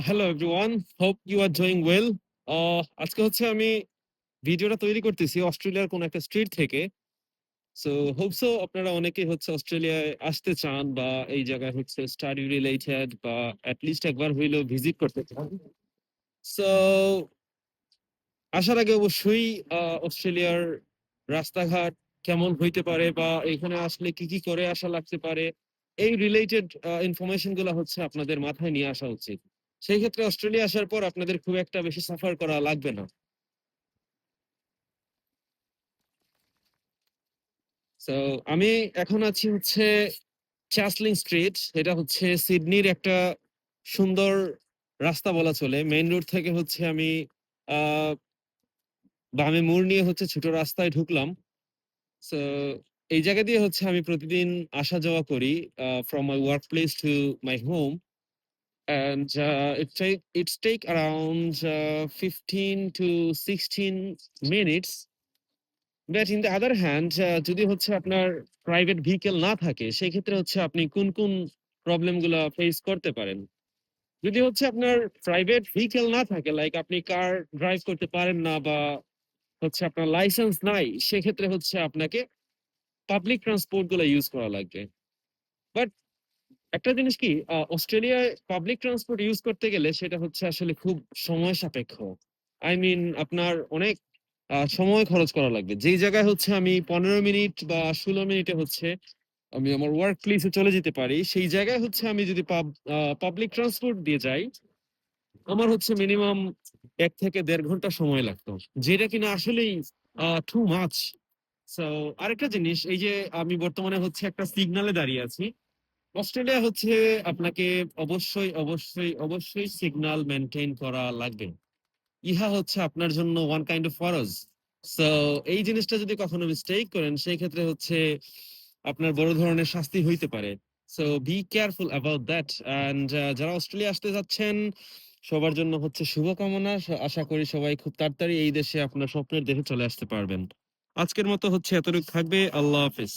Hello everyone, hope you are doing well. আজকে হচ্ছে আমি ভিডিওটা তৈরি করতেছি অস্ট্রেলিয়ার কোন একটা স্ট্রিট থেকে। সো হোপ সো আপনারা অনেকেই হচ্ছে অস্ট্রেলিয়ায় আসতে চান বা এই জায়গায় হচ্ছে স্টাডি রিলেটেড বা অ্যাটলিস্ট একবার হইলেও ভিজিট করতে চান। সো আসার আগে অবশ্যই অস্ট্রেলিয়ার রাস্তাঘাট কেমন হইতে পারে বা এখানে আসলে কি কি করে আসা লাগতে পারে, এই রিলেটেড ইনফরমেশন গুলো হচ্ছে আপনাদের মাথায় নিয়ে আসা উচিত। সেই ক্ষেত্রে অস্ট্রেলিয়া আসার পর আপনাদের খুব একটা বেশি সাফার করা লাগবে না। সো আমি এখন আছি হচ্ছে চ্যাসলিং স্ট্রিট। এটা হচ্ছে সিডনির একটা সুন্দর রাস্তা বলা চলে। মেইন রোড থেকে হচ্ছে আমি আহ বামে মোড় নিয়ে হচ্ছে ছোট রাস্তায় ঢুকলাম। সো এই জায়গা দিয়ে হচ্ছে আমি প্রতিদিন আসা যাওয়া করি from my work place to my home. And it's take around 15 to 16 minutes. But in the other hand, যদি হচ্ছে আপনার প্রাইভেট ভেহিকেল না থাকে সেই ক্ষেত্রে হচ্ছে আপনি কোন কোন প্রবলেম গুলা ফেস করতে পারেন। যদি হচ্ছে আপনার প্রাইভেট ভেহিকেল না থাকে, লাইক আপনি কার ড্রাইভ করতে পারেন না বা হচ্ছে আপনার লাইসেন্স নাই, সেক্ষেত্রে হচ্ছে আপনাকে পাবলিক ট্রান্সপোর্ট গুলো ইউজ করা লাগবে। বাট একটা জিনিস কি, অস্ট্রেলিয়ায় পাবলিক ট্রান্সপোর্ট ইউজ করতে গেলে সেটা হচ্ছে আসলে খুব সময় সাপেক্ষ। আই মিন আপনার অনেক সময় খরচ করা লাগবে। যেই জায়গায় হচ্ছে আমি 15 মিনিট বা 16 মিনিটে হচ্ছে আমি আমার ওয়ার্ক প্লেসে চলে যেতে পারি, সেই জায়গায় হচ্ছে আমি যদি পাবলিক ট্রান্সপোর্ট দিয়ে যাই, আমার হচ্ছে মিনিমাম 1 থেকে 1.5 ঘন্টা সময় লাগতো, যেটা কিনা আসলেই টু মাচ। সো আরেকটা জিনিস, এই যে আমি বর্তমানে হচ্ছে একটা সিগনালে দাঁড়িয়ে আছি। অস্ট্রেলিয়া হচ্ছে আপনাকে অবশ্যই অবশ্যই অবশ্যই সিগন্যাল মেনটেন করা লাগবে। ইহা হচ্ছে আপনার জন্য ওয়ান কাইন্ড অফ ফরজ। সো এই জিনিসটা যদি কখনো মিস্টেক করেন সেই ক্ষেত্রে হচ্ছে আপনার বড় ধরনের শাস্তি হইতে পারে। So be careful about that. And যারা অস্ট্রেলিয়া আসতে যাচ্ছেন সবার জন্য হচ্ছে শুভকামনা। আশা করি সবাই খুব তাড়াতাড়ি এই দেশে আপনার স্বপ্নের দেশে চলে আসতে পারবেন। আজকের মতো হচ্ছে এতটুকু থাকবে। আল্লাহ হাফেজ।